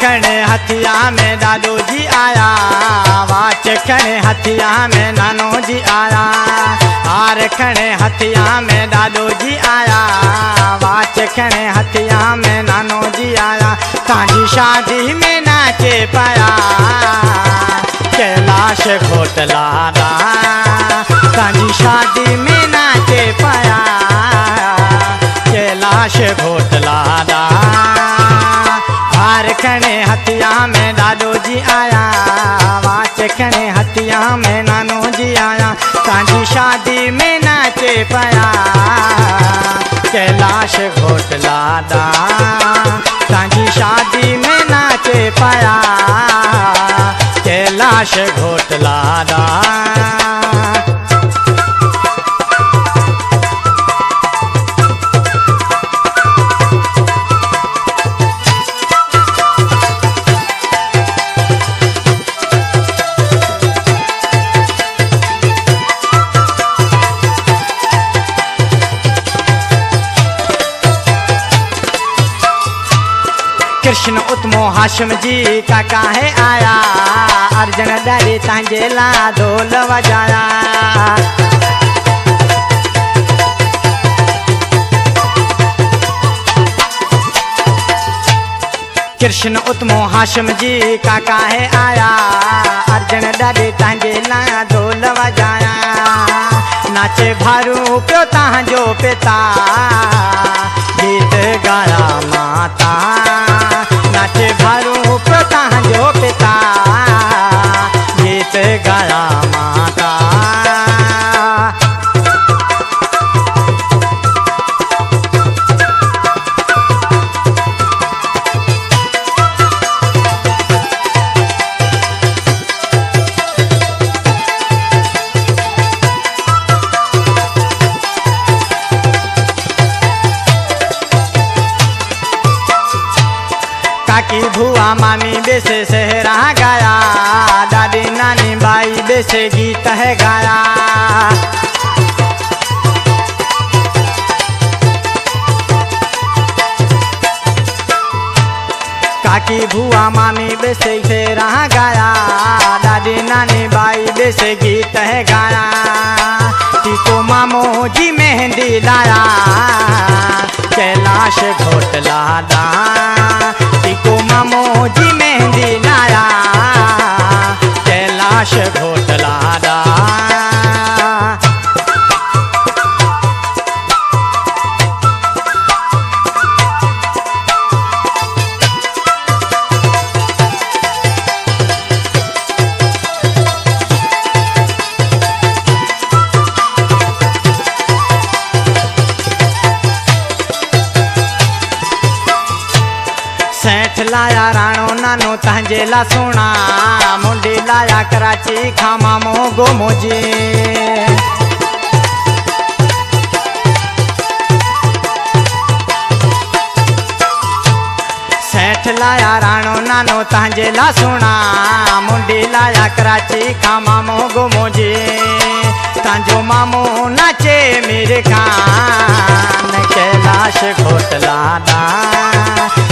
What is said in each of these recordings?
खणे हथिया में दादू जी आया, वाच खणे हथिया में नानो जी आया। हार खणे हथिया में दादू जी आया, वाच खणे हथिया में नानो जी आया। ताजी शादी में नाचे पाया कैलाश घोटलादा, ताजी शादी में नाचे पाया कैलाश घोटलादा। हार खणे हथिया में दादू जी आया, वाच खणे हथिया में नानो जी आया। ताजी शादी में नाचे पाया कैलाश घोटलादा, ताजी शादी में नाचे पाया कैलाश घोटलादा। कृष्ण उत्मो हाशिम जी का काहे आया, अर्जुन डरे तांजे ला ढोल बजाया। कृष्ण उत्मो हाशिम जी का काहे आया, अर्जुन डरे तांजे ला ढोल बजाया। नाचे भारू प्यो तांजो पिता, गीत गाया माता। नाचे भारू प्यो तांजो पिता, गीत गाया माता। काकी भुआ मामी बेसे सहरा गाया, दादी नानी बाई बेसे गीत है गाया। काकी भुआ मामी बेसे सहरा गाया, दादी नानी बाई बेसे गीत है गाया। टीको मामो जी मेहंदी लाया कैलाश घोटलादा, टीको मामो जी मेहंदी लाया कैलाश घोटलादा। सेठ लाया राणो नानो तांजे ला सोना, मुंडी लाया कराची खामा मो गोमोजी। सेठ लाया राणो नानो तांजे ला सोना, मुंडी लाया कराची खामा मो गोमोजी। तांजो मामो नाचे मेरे खान कैलाश घोटलादा,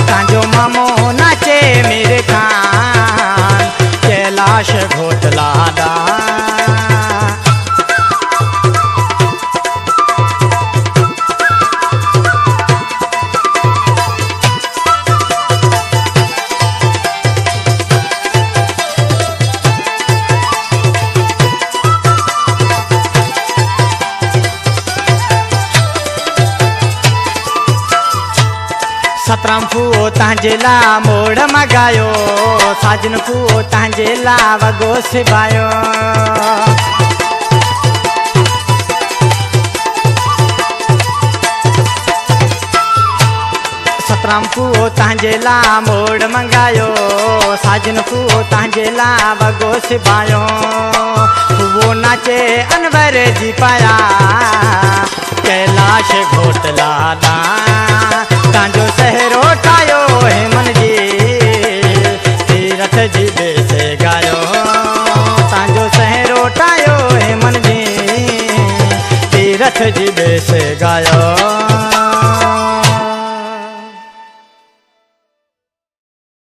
तांजो मामो नाचे मेरे खान कैलाश घोटलादा। सतराम फूओ तांजे ला मोड़ मगायो, साजन फूओ तांजे ला वगो सिबायो। सतराम फूओ तांजे ला मोड़ मंगायो, साजन फूओ तांजे ला वगो सिबायो। फूओ नाचे अनवर जी पाया कैलाश घोटलादा, तांजो सहरो ठायो हेमन जी तीरथ जी बेसे गायो। तांजो सहरो ठायो हेमन जी तीरथ जी बेसे गायो।